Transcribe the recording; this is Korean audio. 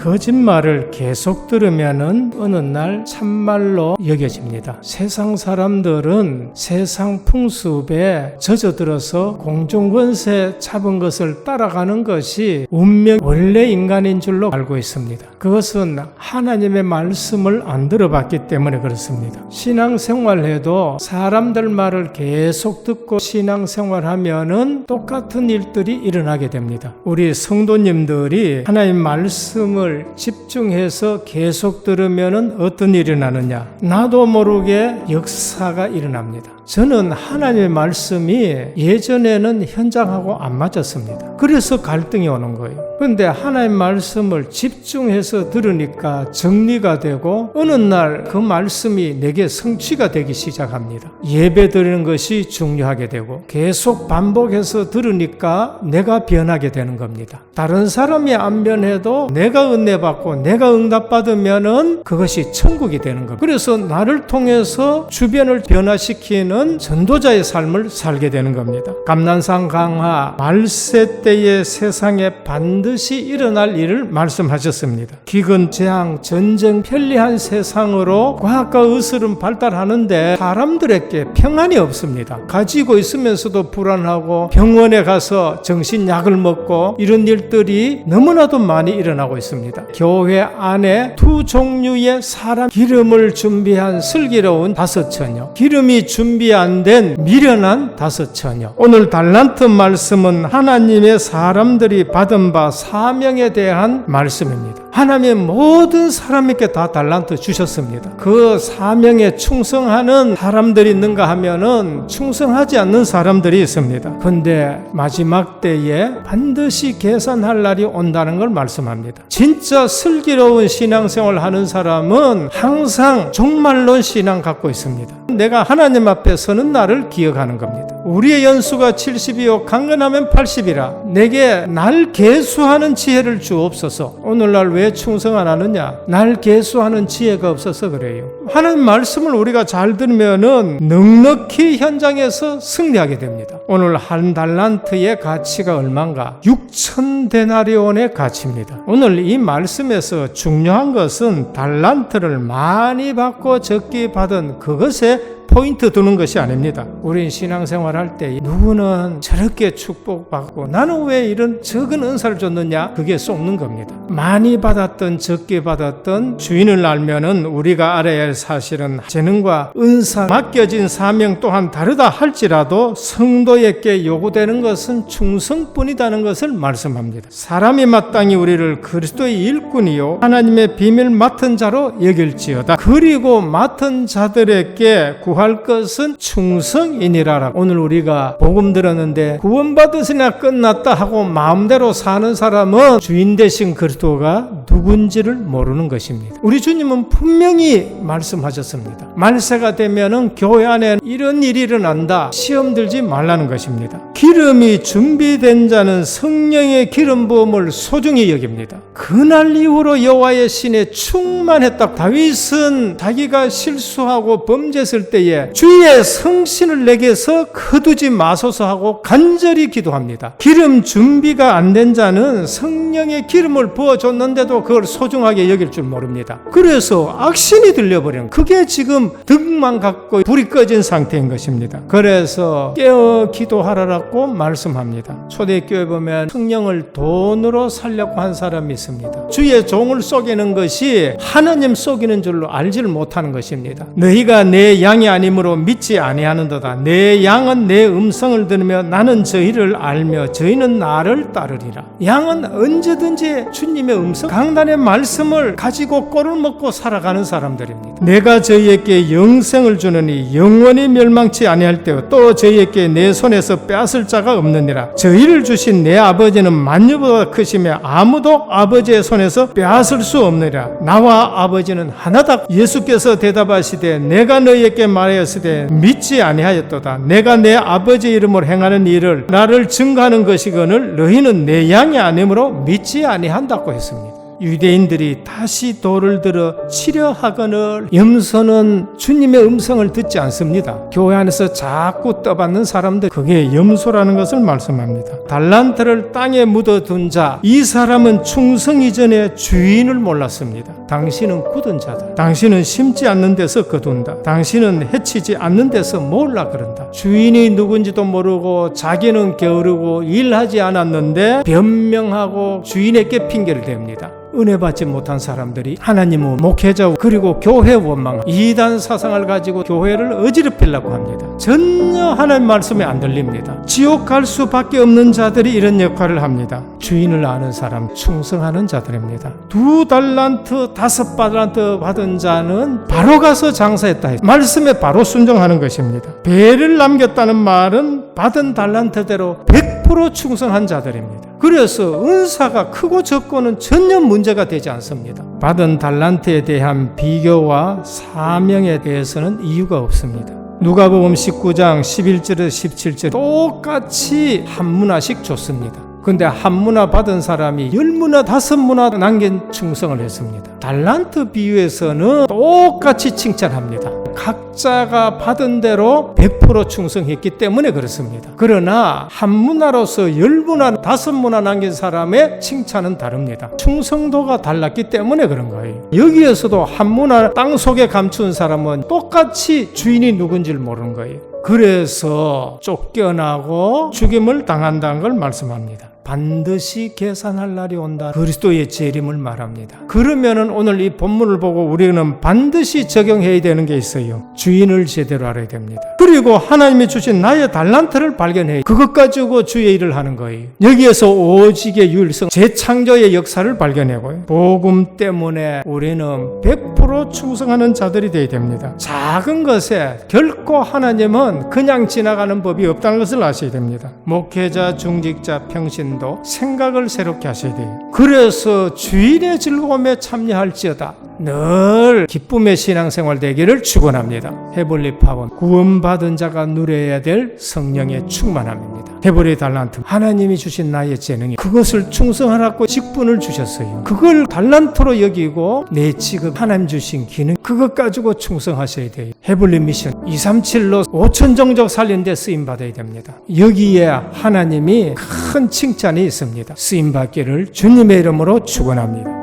거짓말을 계속 들으면은 어느 날 참말로 여겨집니다. 세상 사람들은 세상 풍습에 젖어들어서 공중권세 잡은 것을 따라가는 것이 운명 원래 인간인 줄로 알고 있습니다. 그것은 하나님의 말씀을 안 들어봤기 때문에 그렇습니다. 신앙생활해도 사람들 말을 계속 듣고 신앙생활하면은 똑같은 일들이 일어나게 됩니다. 우리 성도님들이 하나님 말씀을 집중해서 계속 들으면은 어떤 일이 일어나느냐? 나도 모르게 역사가 일어납니다. 저는 하나님의 말씀이 예전에는 현장하고 안 맞았습니다. 그래서 갈등이 오는 거예요. 그런데 하나님의 말씀을 집중해서 들으니까 정리가 되고 어느 날 그 말씀이 내게 성취가 되기 시작합니다. 예배 드리는 것이 중요하게 되고 계속 반복해서 들으니까 내가 변하게 되는 겁니다. 다른 사람이 안 변해도 내가 은혜 받고 내가 응답받으면은 그것이 천국이 되는 겁니다. 그래서 나를 통해서 주변을 변화시키는 전도자의 삶을 살게 되는 겁니다. 감난산 강화 말세 때의 세상에 반드시 일어날 일을 말씀하셨습니다. 기근, 재앙, 전쟁, 편리한 세상으로 과학과 의술은 발달하는데 사람들에게 평안이 없습니다. 가지고 있으면서도 불안하고 병원에 가서 정신약을 먹고 이런 일들이 너무나도 많이 일어나고 있습니다. 교회 안에 두 종류의 사람 기름을 준비한 슬기로운 5처녀, 기름이 준비 안 된 미련한 5처녀. 오늘 달란트 말씀은 하나님의 사람들이 받은 바 사명에 대한 말씀입니다. 하나님의 모든 사람에게 다 달란트 주셨습니다. 그 사명에 충성하는 사람들이 있는가 하면은 충성하지 않는 사람들이 있습니다. 그런데 마지막 때에 반드시 계산할 날이 온다는 걸 말씀합니다. 진짜 슬기로운 신앙생활 하는 사람은 항상 종말론 신앙 갖고 있습니다. 내가 하나님 앞에 서는 날을 기억하는 겁니다. 우리의 연수가 70이요 강건하면 80이라 내게 날 계수하는 지혜를 주옵소서. 오늘날 왜 충성 안 하느냐? 날 계수하는 지혜가 없어서 그래요. 하나님 말씀을 우리가 잘 들으면은 넉넉히 현장에서 승리하게 됩니다. 오늘 한 달란트의 가치가 얼마인가? 6,000데나리온의 가치입니다. 오늘 이 말씀에서 중요한 것은 달란트를 많이 받고 적게 받은 그것에 포인트 두는 것이 아닙니다. 우린 신앙생활 할 때 누구는 저렇게 축복받고 나는 왜 이런 적은 은사를 줬느냐? 그게 속는 겁니다. 많이 받았던 적게 받았던 주인을 알면은 우리가 알아야 할 사실은 재능과 은사 맡겨진 사명 또한 다르다 할지라도 성도에게 요구되는 것은 충성뿐이라는 것을 말씀합니다. 사람이 마땅히 우리를 그리스도의 일꾼이요 하나님의 비밀 맡은 자로 여길지어다. 그리고 맡은 자들에게 구할 것은 충성이니라. 오늘 우리가 복음 들었는데 구원받으시나 끝났다 하고 마음대로 사는 사람은 주인 되신 그리스도가 누군지를 모르는 것입니다. 우리 주님은 분명히 말씀하셨습니다. 말세가 되면은 교회 안에 이런 일이 일어난다. 시험 들지 말라는 것입니다. 기름이 준비된 자는 성령의 기름 부음을 소중히 여깁니다. 그날 이후로 여호와의 신에 충만했다. 다윗은 자기가 실수하고 범죄했을 때에 주의 성신을 내게서 거두지 마소서 하고 간절히 기도합니다. 기름 준비가 안 된 자는 성령의 기름을 부어줬는데도 그걸 소중하게 여길 줄 모릅니다. 그래서 악신이 들려버리는 그게 지금 득만 갖고 불이 꺼진 상태인 것입니다. 그래서 깨어 기도하라고 말씀합니다. 초대교회 보면 성령을 돈으로 살려고 한 사람이 있습니다. 주의 종을 속이는 것이 하나님 속이는 줄로 알지를 못하는 것입니다. 너희가 내 양이 아니므로 믿지 아니하는도다. 내 양은 내 음성을 들으며 나는 저희를 알며 저희는 나를 따르리라. 양은 언제든지 주님의 음성 강단의 말씀을 가지고 꼴을 먹고 살아가는 사람들입니다. 내가 저희에게 영생을 주느니 영원히 멸망치 아니할 때요 또 저희에게 내 손에서 빼앗을 자가 없느니라. 저희를 주신 내 아버지는 만유보다 크시며 아무도 아버지의 손에서 빼앗을 수 없느니라. 나와 아버지는 하나다. 예수께서 대답하시되 내가 너희에게 말하였으되 믿지 아니하였도다. 내가 내 아버지 이름으로 행하는 일을 나를 증거하는 것이거늘 너희는 내 양이 아니므로 믿지 아니한다고 했습니다. 유대인들이 다시 돌을 들어 치려 하거늘 염소는 주님의 음성을 듣지 않습니다. 교회 안에서 자꾸 떠받는 사람들, 그게 염소라는 것을 말씀합니다. 달란트를 땅에 묻어둔 자, 이 사람은 충성 이전에 주인을 몰랐습니다. 당신은 굳은 자다. 당신은 심지 않는 데서 거둔다. 당신은 해치지 않는 데서 몰라 그런다. 주인이 누군지도 모르고 자기는 게으르고 일하지 않았는데 변명하고 주인에게 핑계를 댑니다. 은혜 받지 못한 사람들이 하나님은 목회자 그리고 교회 원망, 이단 사상을 가지고 교회를 어지럽히려고 합니다. 전혀 하나님 말씀에 안 들립니다. 지옥 갈 수밖에 없는 자들이 이런 역할을 합니다. 주인을 아는 사람, 충성하는 자들입니다. 2달란트, 5달란트 받은 자는 바로 가서 장사했다. 말씀에 바로 순종하는 것입니다. 배를 남겼다는 말은 받은 달란트대로 100% 충성한 자들입니다. 그래서 은사가 크고 적고는 전혀 문제가 되지 않습니다. 받은 달란트에 대한 비교와 사명에 대해서는 이유가 없습니다. 누가복음 19장 11절에서 17절 똑같이 한 문화씩 줬습니다. 근데 한 문화 받은 사람이 10문화, 5문화 남긴 충성을 했습니다. 달란트 비유에서는 똑같이 칭찬합니다. 각자가 받은 대로 100% 충성했기 때문에 그렇습니다. 그러나 한 문화로서 10문화, 5문화 남긴 사람의 칭찬은 다릅니다. 충성도가 달랐기 때문에 그런 거예요. 여기에서도 한 문화 땅 속에 감춘 사람은 똑같이 주인이 누군지를 모르는 거예요. 그래서 쫓겨나고 죽임을 당한다는 걸 말씀합니다. 반드시 계산할 날이 온다. 그리스도의 재림을 말합니다. 그러면은 오늘 이 본문을 보고 우리는 반드시 적용해야 되는 게 있어요. 주인을 제대로 알아야 됩니다. 그리고 하나님이 주신 나의 달란트를 발견해 그것 가지고 주의 일을 하는 거예요. 여기에서 오직의 유일성, 재창조의 역사를 발견하고요. 복음 때문에 우리는 100% 충성하는 자들이 되어야 됩니다. 작은 것에 결코 하나님은 그냥 지나가는 법이 없다는 것을 아셔야 됩니다. 목회자, 중직자, 평신도 생각을 새롭게 하셔야 돼요. 그래서 주인의 즐거움에 참여할지어다. 늘 기쁨의 신앙생활 되기를 축원합니다. 헤블리 파원, 구원받은 자가 누려야 될 성령의 충만함입니다. 헤블리 달란트, 하나님이 주신 나의 재능이 그것을 충성하라고 직분을 주셨어요. 그걸 달란트로 여기고 내 지금 하나님 주신 기능 그것 가지고 충성하셔야 돼요. 헤블리 미션 237로 5천 종족 살린 데 쓰임받아야 됩니다. 여기에 하나님이 큰 칭찬이 있습니다. 쓰임받기를 주님의 이름으로 축원합니다.